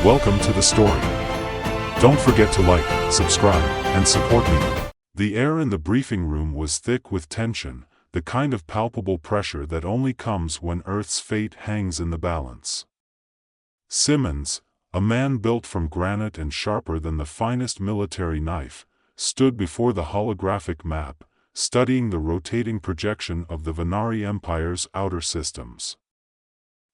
Welcome to the story. Don't forget to like, subscribe, and support me. The air in the briefing room was thick with tension, the kind of palpable pressure that only comes when Earth's fate hangs in the balance. Simmons, a man built from granite and sharper than the finest military knife, stood before the holographic map, studying the rotating projection of the Venari Empire's outer systems.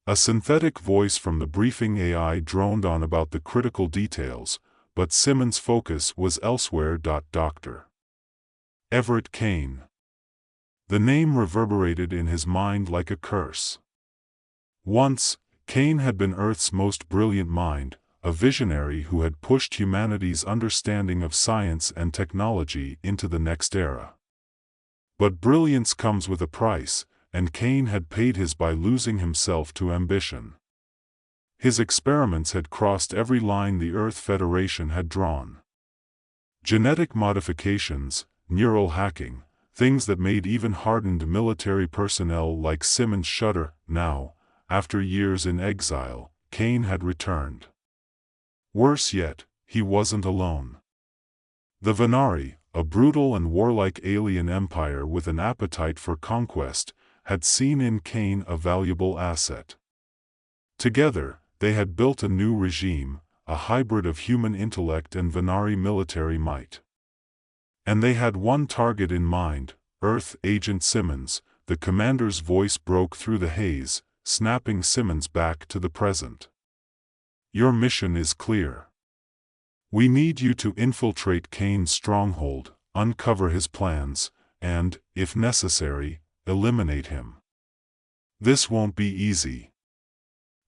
A synthetic voice from the briefing AI droned on about the critical details, but Simmons' focus was elsewhere. Dr. Everett Kane. The name reverberated in his mind like a curse. Once, Kane had been Earth's most brilliant mind, a visionary who had pushed humanity's understanding of science and technology into the next era. But brilliance comes with a price, and Kane had paid his by losing himself to ambition. His experiments had crossed every line the Earth Federation had drawn. Genetic modifications, neural hacking, things that made even hardened military personnel like Simmons shudder. Now, after years in exile, Kane had returned. Worse yet, he wasn't alone. The Venari, a brutal and warlike alien empire with an appetite for conquest, had seen in Kane a valuable asset. Together, they had built a new regime, a hybrid of human intellect and Venari military might. And they had one target in mind, Earth Agent Simmons. The commander's voice broke through the haze, snapping Simmons back to the present. Your mission is clear. We need you to infiltrate Kane's stronghold, uncover his plans, and, if necessary, eliminate him. This won't be easy.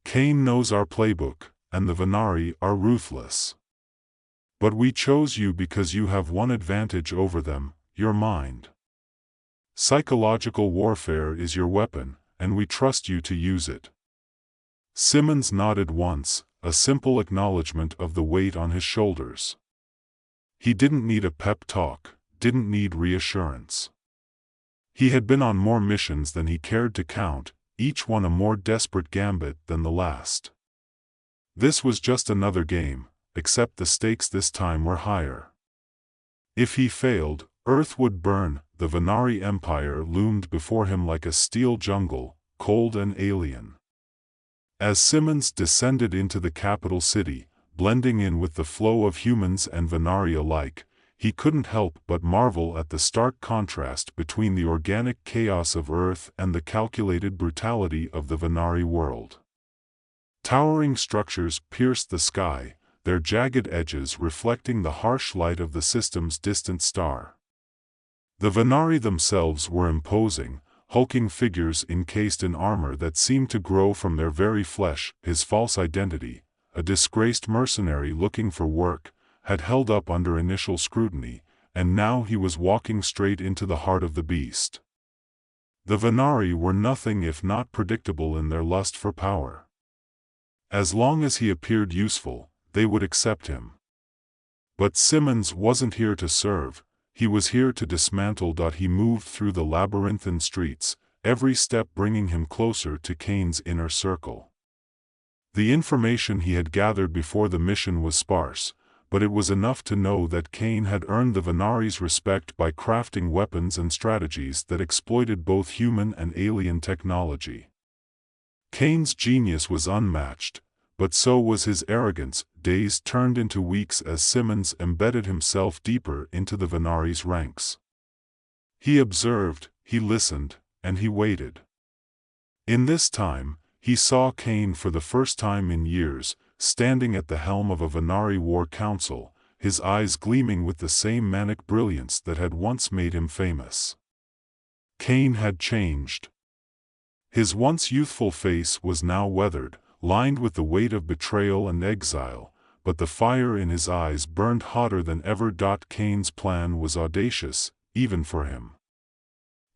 Kane knows our playbook, and the Venari are ruthless. But we chose you because you have one advantage over them, your mind. Psychological warfare is your weapon, and we trust you to use it. Simmons nodded once, a simple acknowledgement of the weight on his shoulders. He didn't need a pep talk, didn't need reassurance. He had been on more missions than he cared to count, each one a more desperate gambit than the last. This was just another game, except the stakes this time were higher. If he failed, Earth would burn. The Venari Empire loomed before him like a steel jungle, cold and alien. As Simmons descended into the capital city, blending in with the flow of humans and Venari alike, he couldn't help but marvel at the stark contrast between the organic chaos of Earth and the calculated brutality of the Venari world. Towering structures pierced the sky, their jagged edges reflecting the harsh light of the system's distant star. The Venari themselves were imposing, hulking figures encased in armor that seemed to grow from their very flesh. His false identity, a disgraced mercenary looking for work, had held up under initial scrutiny, and now he was walking straight into the heart of the beast. The Venari were nothing if not predictable in their lust for power. As long as he appeared useful, they would accept him. But Simmons wasn't here to serve, he was here to dismantle. He moved through the labyrinthine streets, every step bringing him closer to Kane's inner circle. The information he had gathered before the mission was sparse, but it was enough to know that Kane had earned the Venari's respect by crafting weapons and strategies that exploited both human and alien technology. Kane's genius was unmatched, but so was his arrogance. Days turned into weeks as Simmons embedded himself deeper into the Venari's ranks. He observed, he listened, and he waited. In this time, he saw Kane for the first time in years, standing at the helm of a Venari war council, his eyes gleaming with the same manic brilliance that had once made him famous. Kane had changed. His once youthful face was now weathered, lined with the weight of betrayal and exile, but the fire in his eyes burned hotter than ever. Kane's plan was audacious, even for him.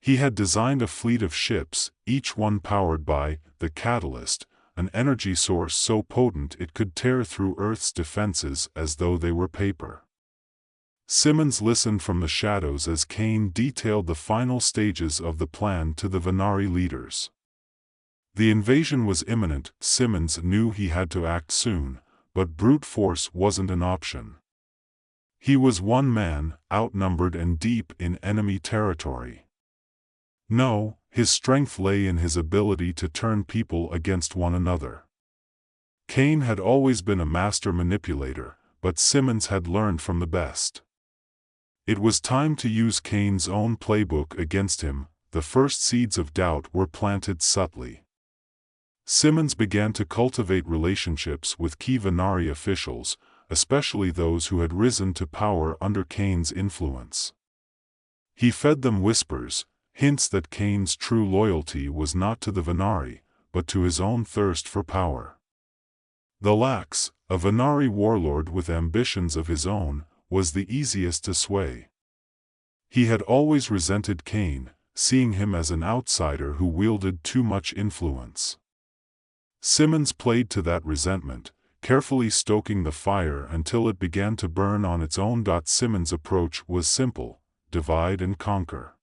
He had designed a fleet of ships, each one powered by the catalyst, an energy source so potent it could tear through Earth's defenses as though they were paper. Simmons listened from the shadows as Kane detailed the final stages of the plan to the Venari leaders. The invasion was imminent. Simmons knew he had to act soon, but brute force wasn't an option. He was one man, outnumbered and deep in enemy territory. No, his strength lay in his ability to turn people against one another. Cain had always been a master manipulator, but Simmons had learned from the best. It was time to use Cain's own playbook against him. The first seeds of doubt were planted subtly. Simmons began to cultivate relationships with key Venari officials, especially those who had risen to power under Cain's influence. He fed them whispers, hints that Cain's true loyalty was not to the Venari, but to his own thirst for power. The Lax, a Venari warlord with ambitions of his own, was the easiest to sway. He had always resented Cain, seeing him as an outsider who wielded too much influence. Simmons played to that resentment, carefully stoking the fire until it began to burn on its own. Simmons' approach was simple: divide and conquer.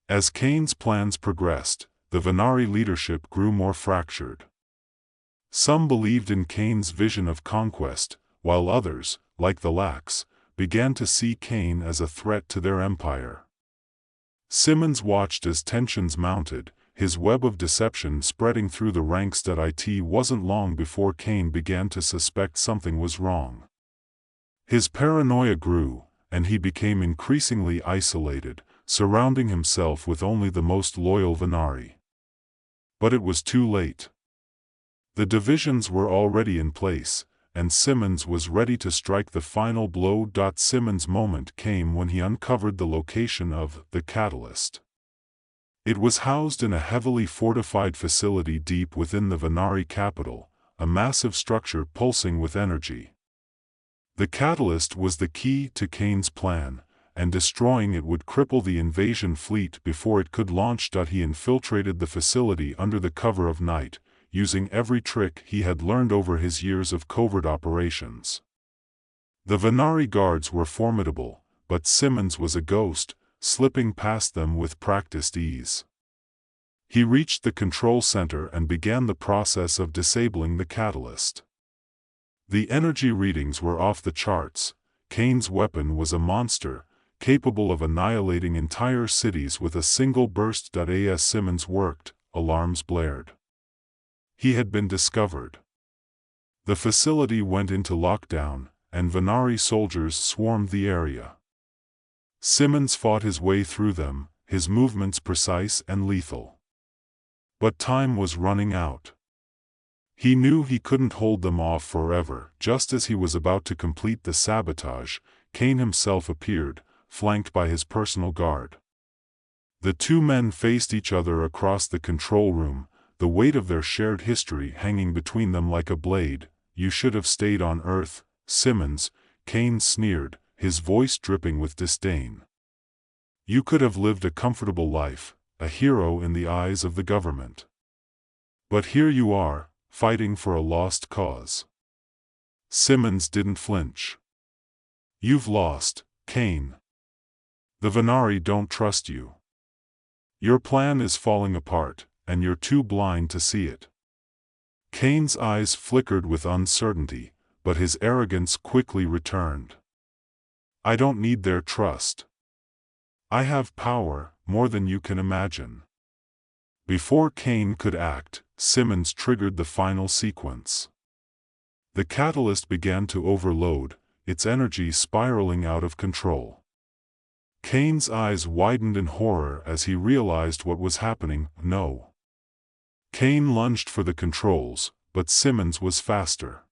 As Cain's plans progressed, the Venari leadership grew more fractured. Some believed in Cain's vision of conquest, while others, like the Lax, began to see Cain as a threat to their empire. Simmons watched as tensions mounted, his web of deception spreading through the ranks. It wasn't long before Cain began to suspect something was wrong. His paranoia grew, and he became increasingly isolated, surrounding himself with only the most loyal Venari. But it was too late. The divisions were already in place, and Simmons was ready to strike the final blow. Simmons' moment came when he uncovered the location of the catalyst. It was housed in a heavily fortified facility deep within the Venari capital, a massive structure pulsing with energy. The catalyst was the key to Cain's plan, and destroying it would cripple the invasion fleet before it could launch. He infiltrated the facility under the cover of night, using every trick he had learned over his years of covert operations. The Venari guards were formidable, but Simmons was a ghost, slipping past them with practiced ease. He reached the control center and began the process of disabling the catalyst. The energy readings were off the charts. Cain's weapon was a monster, capable of annihilating entire cities with a single burst. As Simmons worked, alarms blared. He had been discovered. The facility went into lockdown, and Venari soldiers swarmed the area. Simmons fought his way through them, his movements precise and lethal. But time was running out. He knew he couldn't hold them off forever. Just as he was about to complete the sabotage, Cain himself appeared, flanked by his personal guard. The two men faced each other across the control room, the weight of their shared history hanging between them like a blade. "You should have stayed on Earth, Simmons," Cain sneered, his voice dripping with disdain. "You could have lived a comfortable life, a hero in the eyes of the government. But here you are, fighting for a lost cause." Simmons didn't flinch. "You've lost, Cain. The Venari don't trust you. Your plan is falling apart, and you're too blind to see it." Cain's eyes flickered with uncertainty, but his arrogance quickly returned. "I don't need their trust. I have power, more than you can imagine." Before Cain could act, Simmons triggered the final sequence. The catalyst began to overload, its energy spiraling out of control. Cain's eyes widened in horror as he realized what was happening. No. Cain lunged for the controls, but Simmons was faster.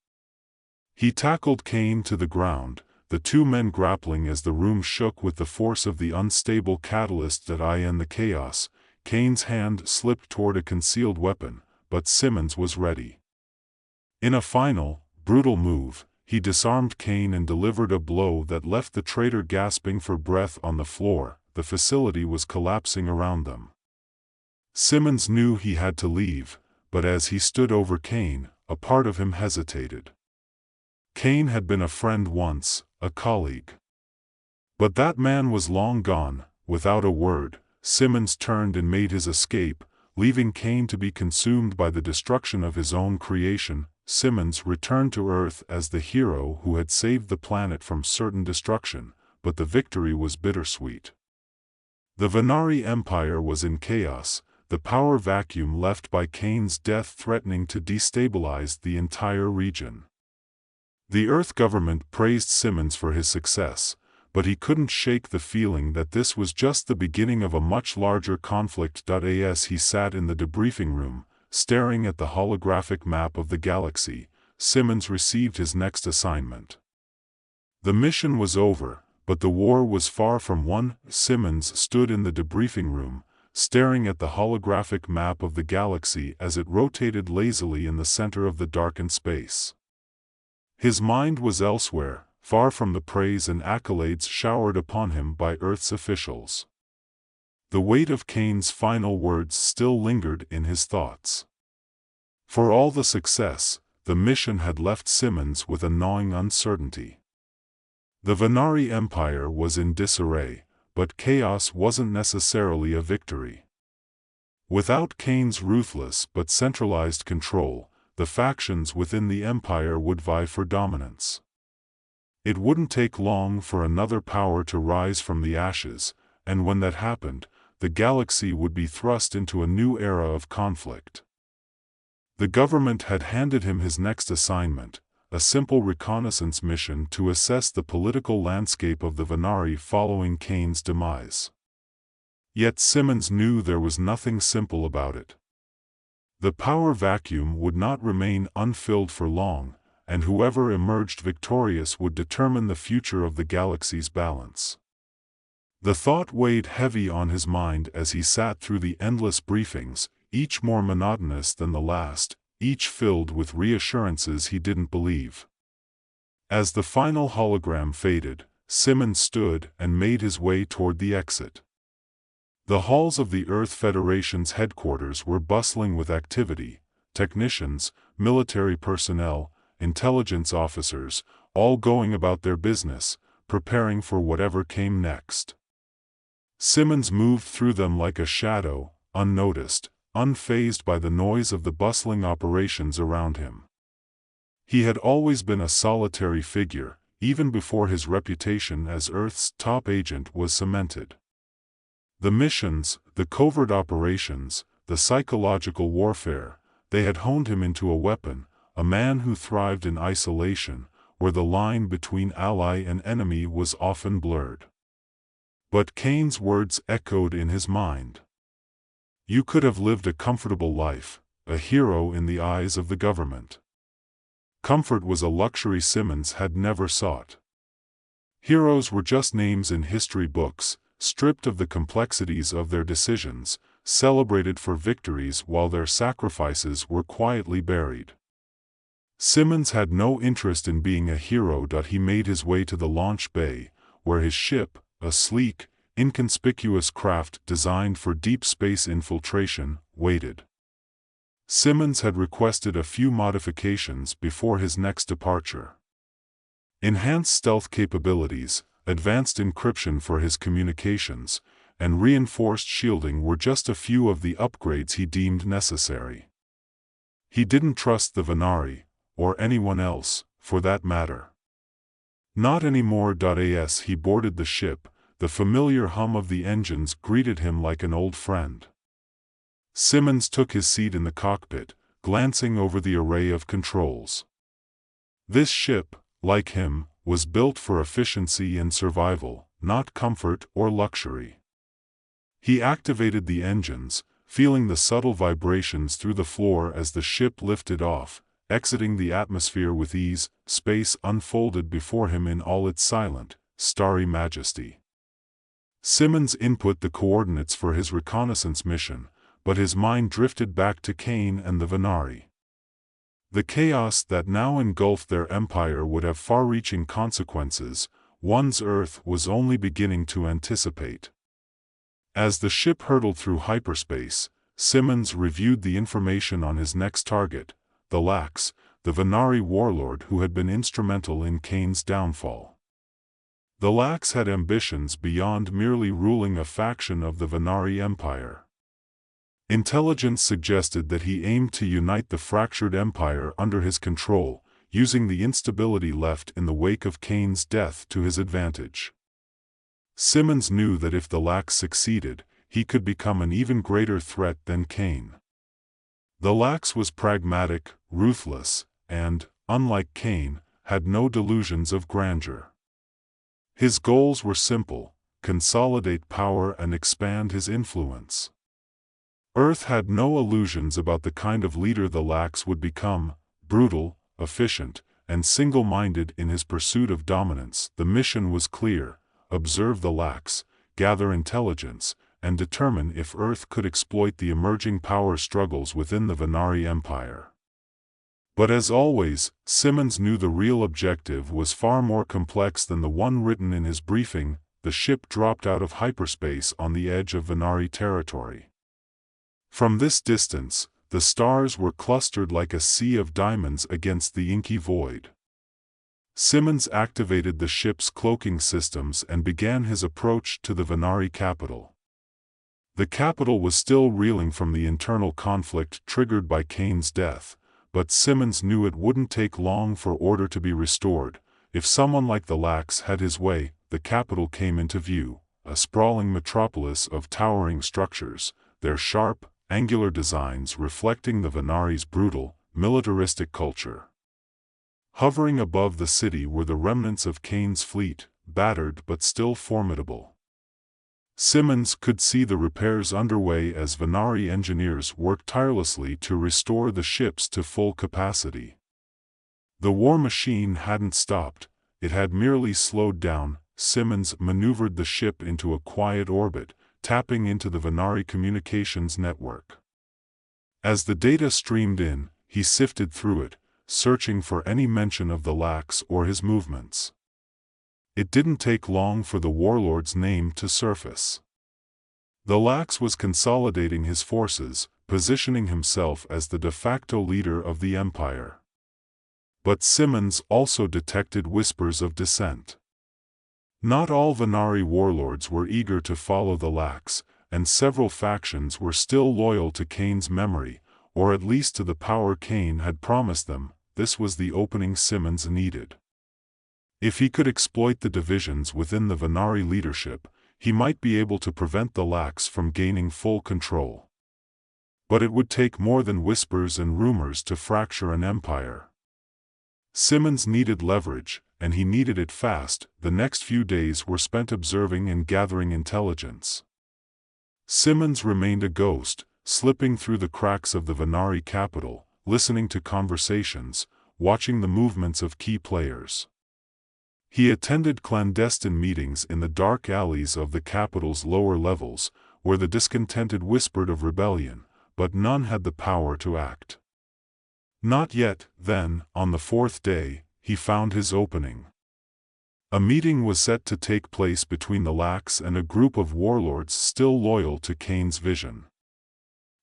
He tackled Cain to the ground, the two men grappling as the room shook with the force of the unstable catalyst. In the chaos, Cain's hand slipped toward a concealed weapon, but Simmons was ready. In a final, brutal move, he disarmed Cain and delivered a blow that left the traitor gasping for breath on the floor. The facility was collapsing around them. Simmons knew he had to leave, but as he stood over Cain, a part of him hesitated. Cain had been a friend once, a colleague. But that man was long gone. Without a word, Simmons turned and made his escape, leaving Cain to be consumed by the destruction of his own creation. Simmons returned to Earth as the hero who had saved the planet from certain destruction, but the victory was bittersweet. The Venari Empire was in chaos, the power vacuum left by Kane's death threatening to destabilize the entire region. The Earth government praised Simmons for his success, but he couldn't shake the feeling that this was just the beginning of a much larger conflict. As he sat in the debriefing room, staring at the holographic map of the galaxy, Simmons received his next assignment. The mission was over, but the war was far from won. Simmons stood in the debriefing room, staring at the holographic map of the galaxy as it rotated lazily in the center of the darkened space. His mind was elsewhere, far from the praise and accolades showered upon him by Earth's officials. The weight of Kane's final words still lingered in his thoughts. For all the success, the mission had left Simmons with a gnawing uncertainty. The Venari Empire was in disarray, but chaos wasn't necessarily a victory. Without Kane's ruthless but centralized control, the factions within the empire would vie for dominance. It wouldn't take long for another power to rise from the ashes, and when that happened, the galaxy would be thrust into a new era of conflict. The government had handed him his next assignment, a simple reconnaissance mission to assess the political landscape of the Venari following Kane's demise. Yet Simmons knew there was nothing simple about it. The power vacuum would not remain unfilled for long, and whoever emerged victorious would determine the future of the galaxy's balance. The thought weighed heavy on his mind as he sat through the endless briefings, each more monotonous than the last, each filled with reassurances he didn't believe. As the final hologram faded, Simmons stood and made his way toward the exit. The halls of the Earth Federation's headquarters were bustling with activity. Technicians, military personnel, intelligence officers, all going about their business, preparing for whatever came next. Simmons moved through them like a shadow, unnoticed, unfazed by the noise of the bustling operations around him. He had always been a solitary figure, even before his reputation as Earth's top agent was cemented. The missions, the covert operations, the psychological warfare, they had honed him into a weapon, a man who thrived in isolation, where the line between ally and enemy was often blurred. But Kane's words echoed in his mind. You could have lived a comfortable life, a hero in the eyes of the government. Comfort was a luxury Simmons had never sought. Heroes were just names in history books, stripped of the complexities of their decisions, celebrated for victories while their sacrifices were quietly buried. Simmons had no interest in being a hero. He made his way to the launch bay, where his ship, a sleek, inconspicuous craft designed for deep space infiltration, waited. Simmons had requested a few modifications before his next departure. Enhanced stealth capabilities, advanced encryption for his communications, and reinforced shielding were just a few of the upgrades he deemed necessary. He didn't trust the Venari, or anyone else, for that matter. Not anymore. As he boarded the ship, the familiar hum of the engines greeted him like an old friend. Simmons took his seat in the cockpit, glancing over the array of controls. This ship, like him, was built for efficiency and survival, not comfort or luxury. He activated the engines, feeling the subtle vibrations through the floor as the ship lifted off, exiting the atmosphere with ease. Space unfolded before him in all its silent, starry majesty. Simmons input the coordinates for his reconnaissance mission, but his mind drifted back to Kane and the Venari. The chaos that now engulfed their empire would have far-reaching consequences, one's Earth was only beginning to anticipate. As the ship hurtled through hyperspace, Simmons reviewed the information on his next target, the Lax, the Venari warlord who had been instrumental in Kane's downfall. The Lax had ambitions beyond merely ruling a faction of the Venari Empire. Intelligence suggested that he aimed to unite the fractured empire under his control, using the instability left in the wake of Kane's death to his advantage. Simmons knew that if the Lax succeeded, he could become an even greater threat than Kane. The Lax was pragmatic, ruthless, and, unlike Kane, had no delusions of grandeur. His goals were simple: consolidate power and expand his influence. Earth had no illusions about the kind of leader the Lax would become: brutal, efficient, and single-minded in his pursuit of dominance. The mission was clear: observe the Lax, gather intelligence, and determine if Earth could exploit the emerging power struggles within the Venari Empire. But as always, Simmons knew the real objective was far more complex than the one written in his briefing. The ship dropped out of hyperspace on the edge of Venari territory. From this distance, the stars were clustered like a sea of diamonds against the inky void. Simmons activated the ship's cloaking systems and began his approach to the Venari capital. The capital was still reeling from the internal conflict triggered by Kane's death, but Simmons knew it wouldn't take long for order to be restored. If someone like the Lax had his way, the capital came into view, a sprawling metropolis of towering structures, their sharp, angular designs reflecting the Venari's brutal, militaristic culture. Hovering above the city were the remnants of Kane's fleet, battered but still formidable. Simmons could see the repairs underway as Venari engineers worked tirelessly to restore the ships to full capacity. The war machine hadn't stopped, it had merely slowed down. Simmons maneuvered the ship into a quiet orbit, tapping into the Venari communications network. As the data streamed in, he sifted through it, searching for any mention of the Lax or his movements. It didn't take long for the warlord's name to surface. The Lax was consolidating his forces, positioning himself as the de facto leader of the empire. But Simmons also detected whispers of dissent. Not all Venari warlords were eager to follow the Lax, and several factions were still loyal to Kane's memory, or at least to the power Kane had promised them. This was the opening Simmons needed. If he could exploit the divisions within the Venari leadership, he might be able to prevent the Lax from gaining full control. But it would take more than whispers and rumors to fracture an empire. Simmons needed leverage, and he needed it fast. The next few days were spent observing and gathering intelligence. Simmons remained a ghost, slipping through the cracks of the Venari capital, listening to conversations, watching the movements of key players. He attended clandestine meetings in the dark alleys of the capital's lower levels, where the discontented whispered of rebellion, but none had the power to act. Not yet. Then, on the fourth day, he found his opening. A meeting was set to take place between the Lax and a group of warlords still loyal to Kane's vision.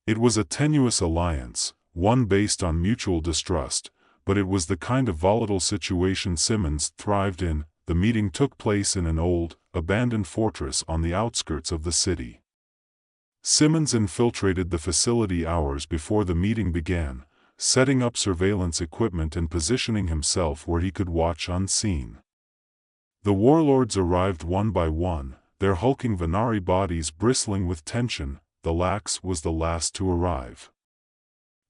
It was a tenuous alliance, one based on mutual distrust, but it was the kind of volatile situation Simmons thrived in. The meeting took place in an old, abandoned fortress on the outskirts of the city. Simmons infiltrated the facility hours before the meeting began, setting up surveillance equipment and positioning himself where he could watch unseen. The warlords arrived one by one, their hulking Venari bodies bristling with tension. The Lax was the last to arrive.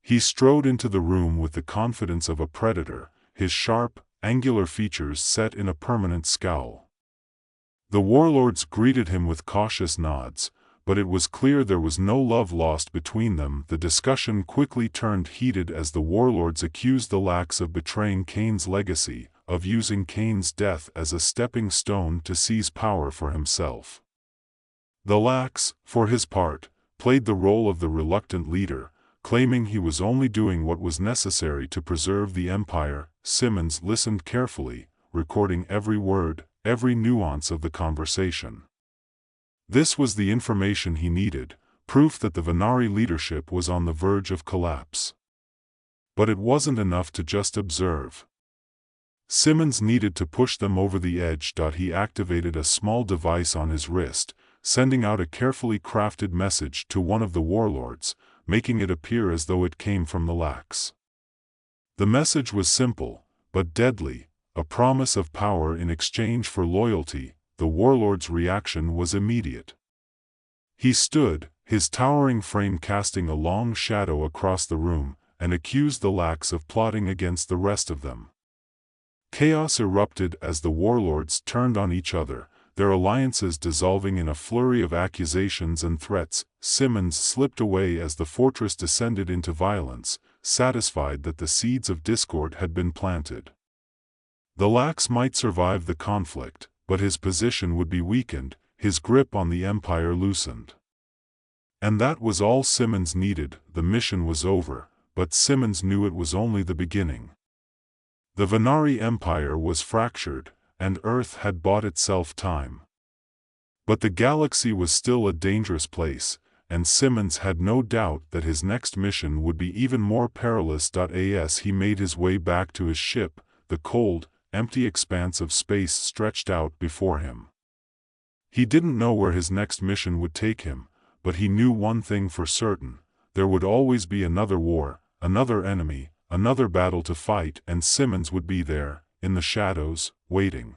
He strode into the room with the confidence of a predator, his sharp, angular features set in a permanent scowl. The warlords greeted him with cautious nods, but it was clear there was no love lost between them. The discussion quickly turned heated as the warlords accused the Lax of betraying Kane's legacy, of using Kane's death as a stepping stone to seize power for himself. The Lax, for his part, played the role of the reluctant leader, claiming he was only doing what was necessary to preserve the empire. Simmons listened carefully, recording every word, every nuance of the conversation. This was the information he needed, proof that the Venari leadership was on the verge of collapse. But it wasn't enough to just observe. Simmons needed to push them over the edge. He activated a small device on his wrist, sending out a carefully crafted message to one of the warlords, making it appear as though it came from the Lax. The message was simple, but deadly, a promise of power in exchange for loyalty. The warlord's reaction was immediate. He stood, his towering frame casting a long shadow across the room, and accused the Lax of plotting against the rest of them. Chaos erupted as the warlords turned on each other, their alliances dissolving in a flurry of accusations and threats. Simmons slipped away as the fortress descended into violence, satisfied that the seeds of discord had been planted. The Lax might survive the conflict, but his position would be weakened, his grip on the Empire loosened. And that was all Simmons needed. The mission was over, but Simmons knew it was only the beginning. The Venari Empire was fractured, and Earth had bought itself time. But the galaxy was still a dangerous place, and Simmons had no doubt that his next mission would be even more perilous. As he made his way back to his ship, the cold, empty expanse of space stretched out before him. He didn't know where his next mission would take him, but he knew one thing for certain: there would always be another war, another enemy, another battle to fight, and Simmons would be there, in the shadows, waiting.